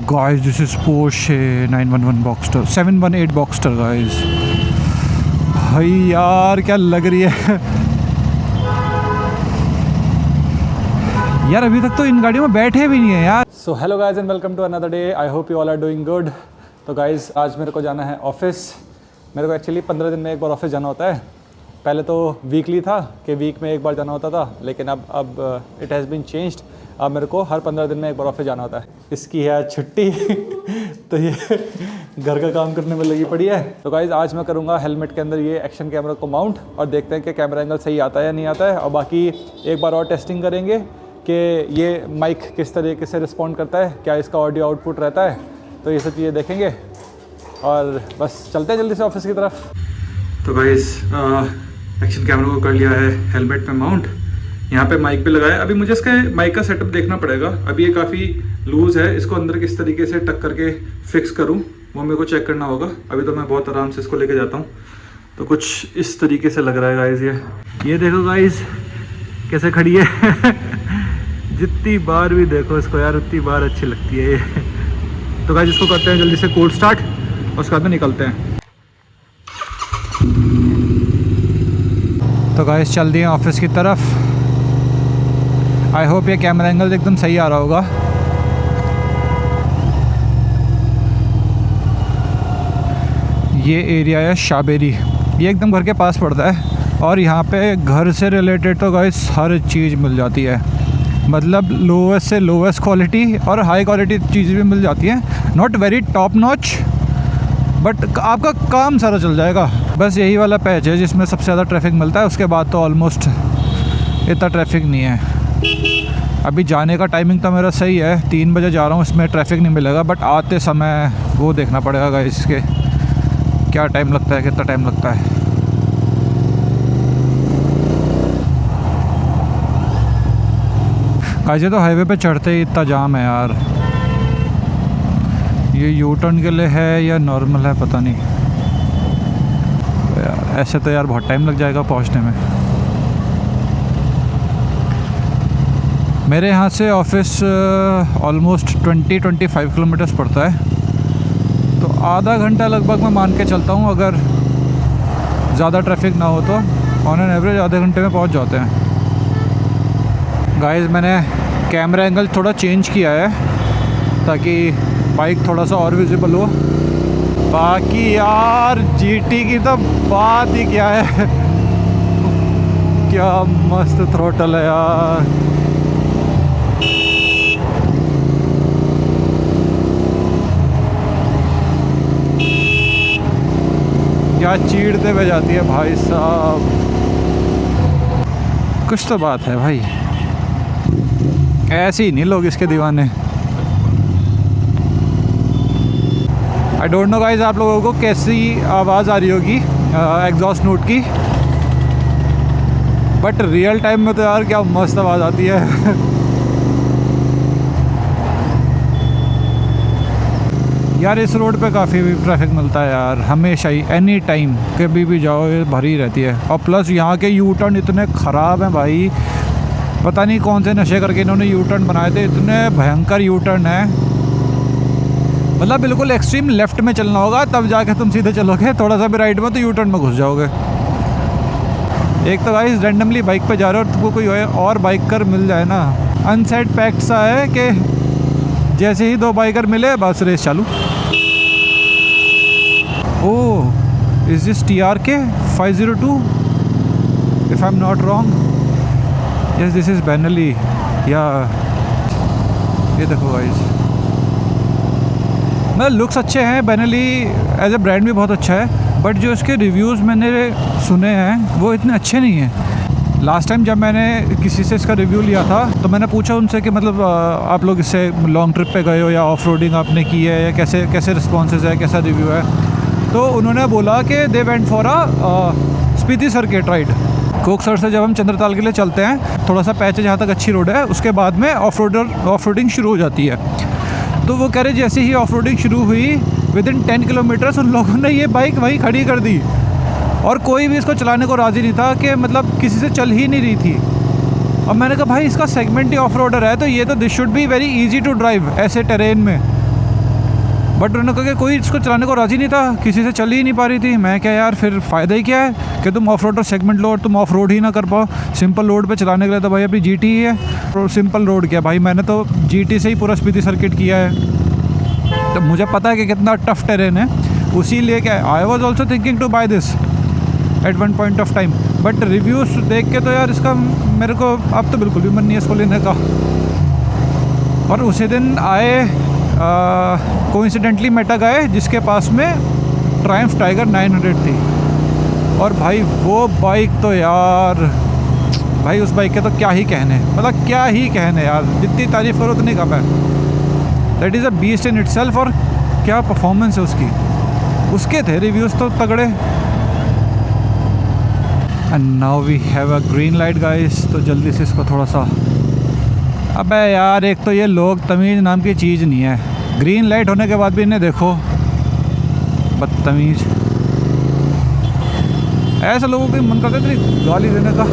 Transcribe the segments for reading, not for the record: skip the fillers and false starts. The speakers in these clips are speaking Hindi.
Guys this is Porsche 911 Boxster 718 Boxster guys. भाई यार क्या लग रही है यार, अभी तक तो इन गाड़ियों में बैठे भी नहीं है यार। So hello guys and welcome to another day. I hope you all are doing good. तो गाइस आज मेरे को जाना है ऑफिस। मेरे को एक्चुअली 15 दिन में एक बार ऑफिस जाना होता है। पहले तो वीकली था कि वीक में एक बार जाना होता था, लेकिन अब इट हैज़ बीन चेंज्ड। अब मेरे को हर 15 दिन में एक बार ऑफिस जाना होता है। इसकी है छुट्टी तो ये घर का काम करने में लगी पड़ी है। तो गाइज़ आज मैं करूँगा हेलमेट के अंदर ये एक्शन कैमरा को माउंट और देखते हैं कि कैमरा एंगल सही आता है या नहीं आता है। और बाकी एक बार और टेस्टिंग करेंगे कि ये माइक किस तरीके से रिस्पॉन्ड करता है, क्या इसका ऑडियो आउटपुट रहता है। तो ये सब चीज़ें देखेंगे और बस चलते हैं जल्दी से ऑफिस की तरफ। तो गाइज़ एक्शन कैमरा को कर लिया है हेलमेट पे माउंट। यहाँ पे माइक भी लगाया। अभी मुझे इसका माइक का सेटअप देखना पड़ेगा। अभी ये काफ़ी लूज़ है, इसको अंदर किस तरीके से टक करके फिक्स करूँ वो मेरे को चेक करना होगा। अभी तो मैं बहुत आराम से इसको लेके जाता हूँ। तो कुछ इस तरीके से लग रहा है गाइज़। ये देखो गाइज़ कैसे खड़ी है जितनी बार भी देखो इसको यार उतनी बार अच्छी लगती है ये। तो गाइज़ इसको करते हैं जल्दी से कोल्ड स्टार्ट और उसके बाद में निकलते हैं। तो गाइस चल दिए ऑफिस की तरफ। आई होप ये कैमरा एंगल एकदम सही आ रहा होगा। ये एरिया है शाबेरी, ये एकदम घर के पास पड़ता है और यहाँ पे घर से रिलेटेड तो गाइस हर चीज़ मिल जाती है। मतलब लोवेस्ट से लोवेस्ट क्वालिटी और हाई क्वालिटी चीज़ें भी मिल जाती हैं। Not very top notch but आपका काम सारा चल जाएगा। बस यही वाला पैच है जिसमें सबसे ज़्यादा ट्रैफिक मिलता है, उसके बाद तो ऑलमोस्ट इतना ट्रैफिक नहीं है। अभी जाने का टाइमिंग तो मेरा सही है, 3 बजे जा रहा हूँ, इसमें ट्रैफिक नहीं मिलेगा। बट आते समय वो देखना पड़ेगा इसके क्या टाइम लगता है, कितना टाइम लगता है। ऐसे तो हाईवे पे चढ़ते ही इतना जाम है यार। ये यू टर्न के लिए है या नॉर्मल है पता नहीं यार। ऐसे तो यार बहुत टाइम लग जाएगा पहुंचने में। मेरे यहाँ से ऑफिस ऑलमोस्ट 20-25 किलोमीटर्स पड़ता है। तो आधा घंटा लगभग मैं मान के चलता हूँ, अगर ज़्यादा ट्रैफिक ना हो तो ऑन एन एवरेज आधे घंटे में पहुँच जाते हैं। गाइस मैंने कैमरा एंगल थोड़ा चेंज किया है ताकि बाइक थोड़ा सा और विजिबल हो। बाकी यार जीटी की तो बात ही क्या है क्या मस्त थ्रोटल है यार। क्या चीड़ते हुए जाती है भाई साहब। कुछ तो बात है भाई, ऐसे ही नहीं लोग इसके दीवाने। आई डोंट नो गाइज आप लोगों को कैसी आवाज़ आ रही होगी एग्जॉस्ट नोट की, बट रियल टाइम में तो यार क्या मस्त आवाज़ आती है यार इस रोड पे काफ़ी भी ट्रैफिक मिलता है यार, हमेशा ही, एनी टाइम, कभी भी जाओ ये भरी रहती है। और प्लस यहाँ के यू टर्न इतने ख़राब हैं भाई, पता नहीं कौन से नशे करके इन्होंने यू टर्न बनाए थे। इतने भयंकर यू टर्न है, मतलब बिल्कुल एक्सट्रीम लेफ़्ट में चलना होगा तब जाके तुम सीधे चलोगे, थोड़ा सा भी राइट में तो यू टर्न में घुस जाओगे। एक तो गाइस रैंडमली बाइक पे जा रहे हो और तुमको कोई और बाइकर मिल जाए ना, अनसेट पैक्ट सा है कि जैसे ही 2 बाइकर मिले बस रेस चालू। Oh is this TRK 502 if I am not wrong. Yes this is बेनली। या ये देखो गाइस, मतलब लुक्स अच्छे हैं, बेनली एज ए ब्रांड भी बहुत अच्छा है, बट जो इसके रिव्यूज़ मैंने सुने हैं वो इतने अच्छे नहीं हैं। लास्ट टाइम जब मैंने किसी से इसका रिव्यू लिया था तो मैंने पूछा उनसे कि मतलब आप लोग इससे लॉन्ग ट्रिप पे गए हो या ऑफ रोडिंग आपने की है या कैसे कैसे रिस्पॉन्सेज है, कैसा रिव्यू है। तो उन्होंने बोला कि they went for Spiti circuit ride. Koksar से जब हम चंद्रताल के लिए चलते हैं, थोड़ा सा पैच है जहाँ तक अच्छी रोड है, उसके बाद में ऑफ रोडिंग शुरू हो जाती है। तो वो कह रहे जैसे ही ऑफ रोडिंग शुरू हुई विदिन 10 किलोमीटर्स उन लोगों ने ये बाइक वहीं खड़ी कर दी और कोई भी इसको चलाने को राज़ी नहीं था, कि मतलब किसी से चल ही नहीं रही थी। और मैंने कहा भाई इसका सेगमेंट ही ऑफ रोडर है तो ये तो this should be very easy to drive ऐसे टेरेन में। बट उन्होंने कहा कि कोई इसको चलाने को राज़ी नहीं था, किसी से चल ही नहीं पा रही थी। मैं क्या यार, फिर फ़ायदा ही क्या है कि तुम ऑफ रोड सेगमेंट लो और तुम ऑफ रोड ही ना कर पाओ। सिंपल रोड पे चलाने के लिए तो भाई अपनी GT ही है। और सिंपल रोड क्या भाई, मैंने तो GT से ही पूरा स्पीति सर्किट किया है, तो मुझे पता है कि कितना टफ टेरेन है। उसी लिए क्या, I was also thinking to buy this at one point of time, but reviews देख के तो यार इसका मेरे को अब तो बिल्कुल भी मन नहीं है इसको लेने का। और उसी दिन आए कोइंसिडेंटली मेटा गए जिसके पास में ट्रायम्फ टाइगर 900 थी, और भाई वो बाइक तो यार, भाई उस बाइक के तो क्या ही कहने, मतलब क्या ही कहने यार, जितनी तारीफ़ करो उतनी कम है। That is a beast in itself. और क्या परफॉर्मेंस है उसकी, उसके थे रिव्यूज़ तो तगड़े। And now we have a green light guys, तो जल्दी से इसको थोड़ा सा, अबे यार एक तो ये लोग तमीज़ नाम की चीज़ नहीं है, ग्रीन लाइट होने के बाद भी इन्हें देखो, बदतमीज़। ऐसे लोगों को मन करता है तेरी गाली देने का।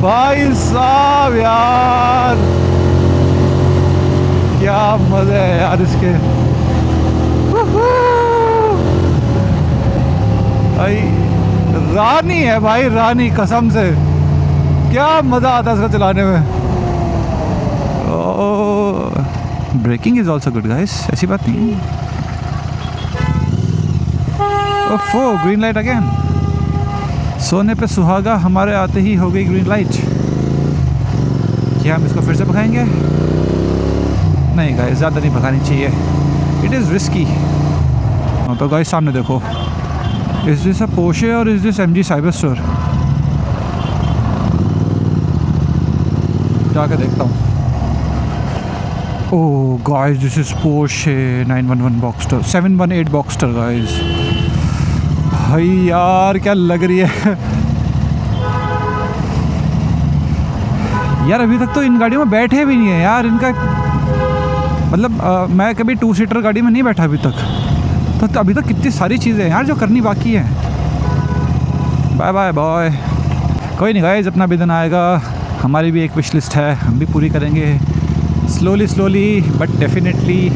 भाई साहब यार क्या मज़े है यार इसके। भाई रानी है भाई, रानी कसम से, क्या मज़ा आता है इसको चलाने में। Braking is also good guys, ऐसी बात नहीं। ओफो, ग्रीन लाइट अगेन। सोने पे सुहागा, हमारे आते ही हो गई ग्रीन लाइट। क्या हम इसको फिर से भगाएंगे? नहीं गाइस, ज़्यादा नहीं भगानी चाहिए, इट इज़ रिस्की। तो गाइस सामने देखो, इज दिस अ पोर्शे और is this MG Cyberster? जाके देखता हूँ। Oh guys, this is Porsche 911 Boxster, 718 Boxster guys. भाई यार क्या लग रही है यार। अभी तक तो इन गाड़ियों में बैठे भी नहीं है यार, इनका मतलब मैं कभी 2 सीटर गाड़ी में नहीं बैठा अभी तक, तो अभी तक कितनी सारी चीज़ें हैं यार जो करनी बाकी है। Bye bye boy. कोई नहीं गाइस, अपना भी दिन आएगा, हमारी भी एक विश लिस्ट है, हम भी पूरी करेंगे स्लोली स्लोली बट डेफिनेटली।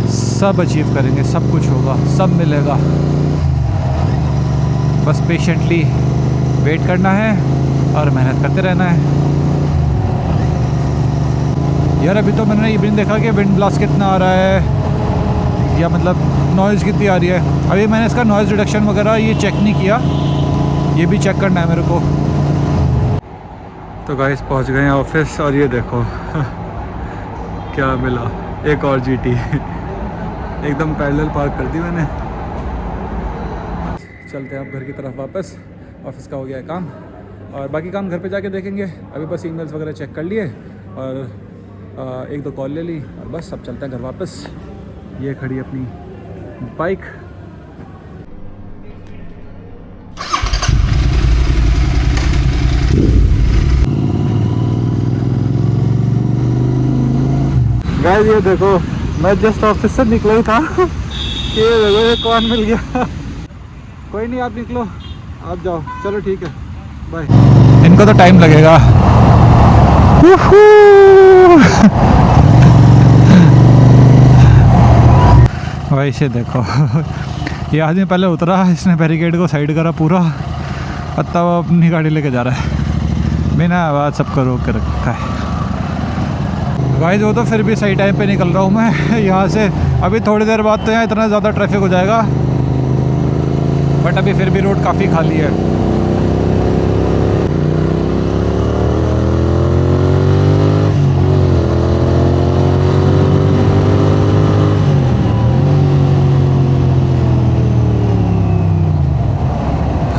सब अचीव करेंगे, सब कुछ होगा, सब मिलेगा, बस पेशेंटली वेट करना है और मेहनत करते रहना है। यार अभी तो मैंने ये भी नहीं देखा कि विंड ब्लास्ट कितना आ रहा है, या मतलब नॉइज़ कितनी आ रही है। अभी मैंने इसका नॉइज़ रिडक्शन वगैरह ये चेक नहीं किया, ये भी चेक करना है मेरे को। तो गाइस पहुंच गए हैं ऑफिस, और ये देखो क्या मिला, एक और GT एकदम पैरेलल पार्क कर दी मैंने। चलते हैं अब घर की तरफ वापस, ऑफिस का हो गया है काम, और बाकी काम घर पे जाके देखेंगे। अभी बस ईमेल्स वगैरह चेक कर लिए और 1-2 कॉल ले ली, और बस अब चलते हैं घर वापस। ये खड़ी अपनी बाइक। गाइस ये देखो, मैं जस्ट ऑफिस से निकला ही था ये देखो ये कौन मिल गया। कोई नहीं, आप निकलो, आप जाओ, चलो ठीक है, बाय। इनको तो टाइम लगेगा। वैसे देखो ये आदमी पहले उतरा, इसने बैरिकेड को साइड करा पूरा, और तब अपनी गाड़ी लेके जा रहा है, बिना आवाज़ सबको रोक के रखा है। गाइस वो तो फिर भी सही टाइम पे निकल रहा हूँ मैं यहाँ से। अभी थोड़ी देर बाद तो यहाँ इतना ज़्यादा ट्रैफिक हो जाएगा, बट अभी फिर भी रोड काफ़ी खाली है।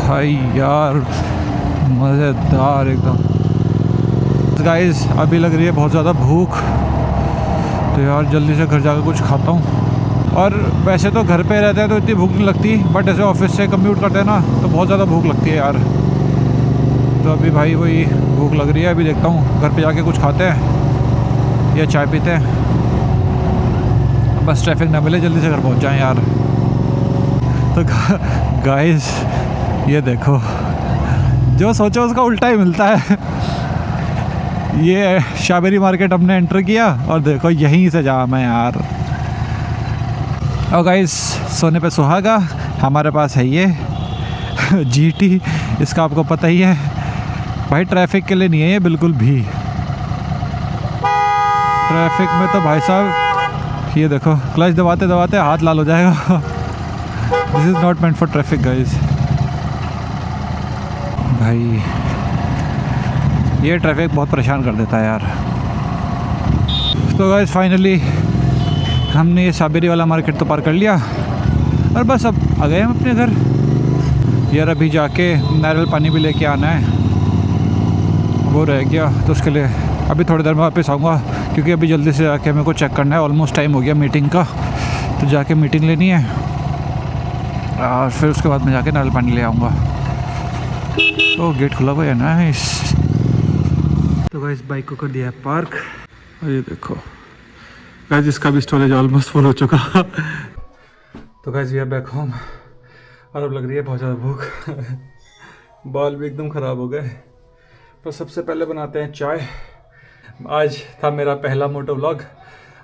भाई यार मज़ेदार एकदम। गाइस अभी लग रही है बहुत ज़्यादा भूख, तो यार जल्दी से घर जाकर कुछ खाता हूँ। और वैसे तो घर पे रहते हैं तो इतनी भूख नहीं लगती, बट ऐसे ऑफिस से कम्यूट करते हैं ना तो बहुत ज़्यादा भूख लगती है यार। तो अभी भाई वही भूख लग रही है, अभी देखता हूँ घर पे जाके कुछ खाते हैं या चाय पीते हैं, बस ट्रैफिक ना मिले, जल्दी से घर पहुँच जाएँ यार। तो गाइस ये देखो, जो सोचो उसका उल्टा ही मिलता है। ये शाबेरी मार्केट हमने एंटर किया और देखो यहीं से जाम है यार। और गाइस सोने पे सुहागा हमारे पास है ये GT, इसका आपको पता ही है भाई, ट्रैफिक के लिए नहीं है ये बिल्कुल भी। ट्रैफिक में तो भाई साहब ये देखो क्लच दबाते दबाते हाथ लाल हो जाएगा। This is not meant for traffic guys. भाई ये ट्रैफिक बहुत परेशान कर देता है यार। तो गाइस फाइनली हमने ये शाबेरी वाला मार्केट तो पार कर लिया और बस अब आ गए हम अपने घर। यार अभी जाके नारियल पानी भी लेके आना है, वो रह गया तो उसके लिए अभी थोड़ी देर में वापस आऊँगा, क्योंकि अभी जल्दी से जाके मेरे को चेक करना है। ऑलमोस्ट टाइम हो गया मीटिंग का, तो जाके मीटिंग लेनी है और फिर उसके बाद मैं जाके नारियल पानी ले आऊँगा। तो गेट खुला हुआ है ना इस। तो गाइस बाइक को कर दिया है पार्क और ये देखो गाइस इसका भी स्टोरेज ऑलमोस्ट फुल हो चुका। तो guys we are back home और अब लग रही है बहुत ज़्यादा भूख। बाल भी एकदम ख़राब हो गए। तो सबसे पहले बनाते हैं चाय। आज था मेरा पहला मोटो व्लॉग।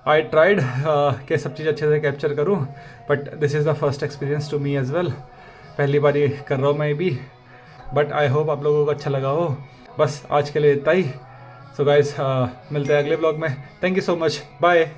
आई ट्राइड कि सब चीज़ अच्छे से कैप्चर करूं, but this is the first experience to me as well. पहली बार ये कर रहा हूँ मैं भी, बट आई होप आप लोगों को अच्छा लगा हो। बस आज के लिए इतना ही। सो गाइस मिलते हैं अगले व्लॉग में। Thank you so much, bye.